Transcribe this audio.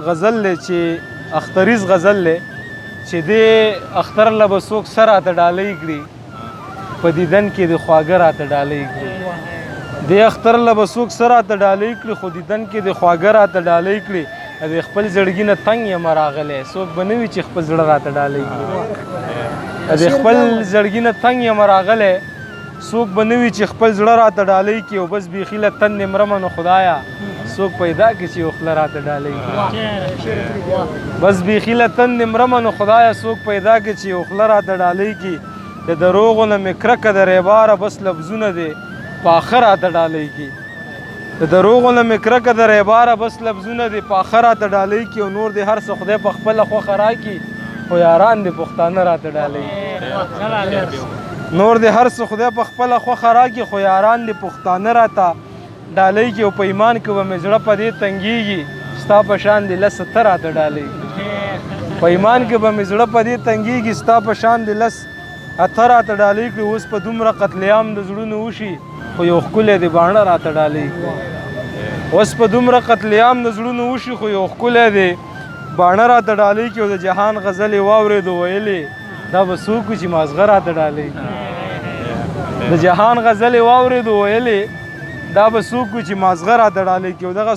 غزل دی چې اختریز غزل دی چې دې اختر له به څوک سر راته ډالۍ کړي په دیدن کې د خواږه راته ډالۍ کړي دې اختر له به څوک سر راته ډالۍ کړي خو دیدن کې د خواږه راته ډالۍ کړي د خپل زړګي نه تنګ یم راغلی څوک به نه وي چې خپل زړه راته ډالۍ کړي د خپل زړګي نه تنګ یم راغلی څوک به نه وي چې خپل زړه راته ډالۍ کړي او بس بیخي له تن مرمه نو خدایه څوک پیدا کړي چې یو خوله راته ډالۍ کړي بس بیخي له تن مرمه نو خدایه څوک پیدا کړي چې یو خوله راته ډالۍ کړي د دروغو نه مې کرکه د ریباره بس لفظونه دی پاخه راته ډالۍ کړي د دروغو نه مې کرکه د ریباره بس لفظونه دی پاخه راته ډالۍ کړي او نور دې هر څه خدای په خپله خوښه راکړي خو یاران دې پښتانه راته ډالۍ کړي نور دې هر څه خدای په خپله خوښه راکړي خو یاران دې پښتانه راته ډالۍ کړي او په ایمان کې به مې زړه په دې تنګېږي ستا په شان دې لس ته راته ډالۍ کړي په ایمان کې به مې زړه په دې تنګېږي ستا په شان دې لس اته راته ډالۍ کړي اوس په دومره قتلیام د زړونو وشي خو یو ښکلی دې باڼه راته ډالۍ کړي اوس په دومره قتلیام د زړونو وشي خو یو ښکلی دې باڼه راته ډالۍ کړي او د جهان غزلې واورېدو ویلې دا به څوک وي چې مازغه راته ډالۍ کړي د جهان غزلې واورېدو ویلې دا به څوک وي چې مازغه راته ډالۍ کړي او دغه